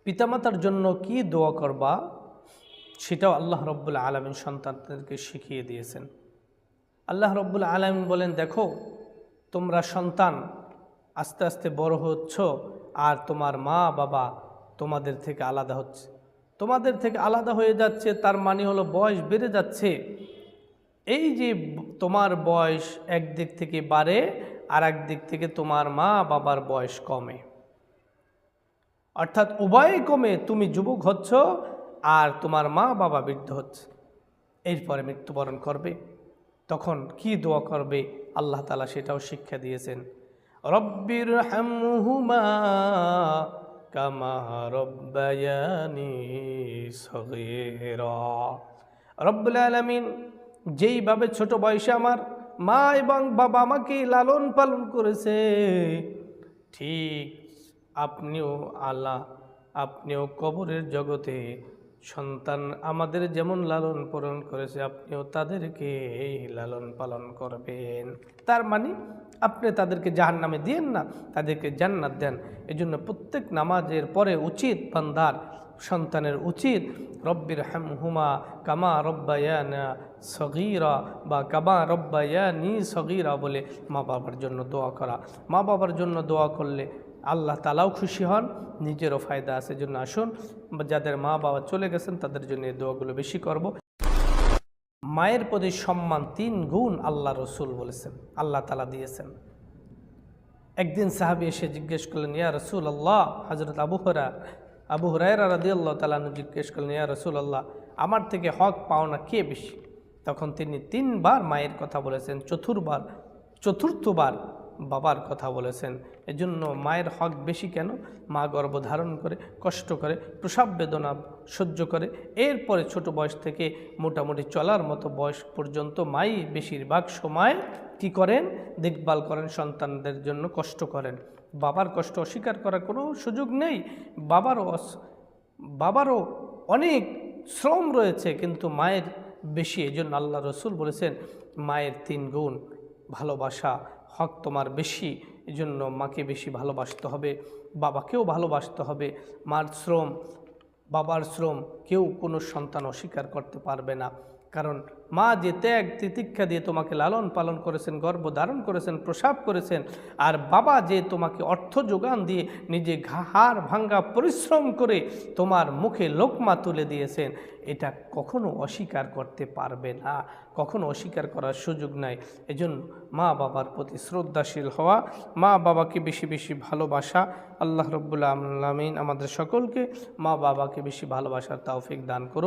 পিতামাতার জন্য কি দোয়া করবা সেটাও আল্লাহ রব্বুল আলামিন সন্তানদেরকে শিখিয়ে দিয়েছেন। আল্লাহ রব্বুল আলামিন বলেন, দেখো তোমরা সন্তান আস্তে আস্তে বড় হচ্ছ আর তোমার মা বাবা তোমাদের থেকে আলাদা হচ্ছে, তোমাদের থেকে আলাদা হয়ে যাচ্ছে, তার মানে হলো বয়স বেড়ে যাচ্ছে। এই যে তোমার বয়স একদিক থেকে বাড়ে আর একদিক থেকে তোমার মা বাবার বয়স কমে, অর্থাৎ উভয় কমে, তুমি যুবক হচ্ছ আর তোমার মা বাবা বৃদ্ধ হচ্ছে, এরপরে মৃত্যুবরণ করবে। তখন কি দোয়া করবে আল্লাহ তাআলা সেটাও শিক্ষা দিয়েছেন। রব্বির হামহুমা কামা রব্বায়ানি সগীরা। রব্বুল আলামিন যেইভাবে ছোট বয়সে আমার মা এবং বাবা আমাকে লালন পালন করেছে, ঠিক আপনিও কবরের জগতে সন্তান আমাদের যেমন লালন পালন করেছে, আপনিও তাদেরকে লালন পালন করবেন। তার মানে আপনি তাদেরকে জাহান্নামে দিয়েন না, তাদেরকে জান্নাত দেন। এজন্য প্রত্যেক নামাজের পরে উচিত বান্দার, সন্তানের উচিত রব্বির হামহুমা কামা রব্বায়ানা সগীরা বা কামা রব্বায়ানি সগীরা বলে মা বাবার জন্য দোয়া করা। মা বাবার জন্য দোয়া করলে আল্লাহ তাআলাও খুশি হন, নিজেরও ফায়দা আছে। জন্য আসুন যাদের মা বাবা চলে গেছেন তাদের জন্য এই দোয়াগুলো বেশি করব। মায়ের প্রতি সম্মান 3 গুণ আল্লাহ রসুল বলেছেন, আল্লাহ তাআলা দিয়েছেন। একদিন সাহাবী এসে জিজ্ঞেস করলেন, ইয়া রাসূলুল্লাহ, হযরত আবু হুরায়রা রাদিয়াল্লাহু তাআলা আনহু জিজ্ঞেস করলেন, ইয়া রাসূলুল্লাহ, আমার থেকে হক পাওনা কে বেশি? তখন তিনি 3 বার মায়ের কথা বলেছেন, চতুর্থবার বাবার কথা বলেছেন। এজন্য মায়ের হক বেশি কেন? মা গর্ভধারণ করে, কষ্ট করে, প্রসব বেদনা সহ্য করে, এরপরে ছোট বয়স থেকে মোটামুটি চলার মতো বয়স পর্যন্ত মাই বেশিরভাগ সময় কি করেন? দেখভাল করেন, সন্তানদের জন্য কষ্ট করেন। বাবার কষ্ট অস্বীকার করার কোনো সুযোগ নেই। বাবারও অনেক শ্রম রয়েছে, কিন্তু মায়ের বেশি। এজন্য আল্লাহ রসুল বলেছেন মায়ের 3 গুণ ভালোবাসা, হক তোমার বেশি। এজন্য মাকে বেশি ভালোবাসতে হবে, বাবাকেও ভালোবাসতে হবে। মার শ্রম, বাবার শ্রম কেউ কোনো সন্তান অস্বীকার করতে পারবে না। কারণ মা যে ত্যাগ তিতিক্ষা দিয়ে তোমাকে লালন পালন করেছেন, গর্ভ ধারণ করেছেন, প্রসাব করেছেন, আর বাবা যে তোমাকে অর্থ যোগান দিয়ে নিজে হাড় ভাঙ্গা পরিশ্রম করে তোমার মুখে লোকমা তুলে দিয়েছেন, এটা কখনো অস্বীকার করতে পারবে না, কখনো অস্বীকার করার সুযোগ নাই। এজন্য মা বাবার প্রতি শ্রদ্ধাশীল হওয়া, মা বাবাকে বেশি বেশি ভালোবাসা। আল্লাহ রব্বুল আলামিন আমাদের সকলকে মা বাবাকে বেশি ভালোবাসার তৌফিক দান করুন।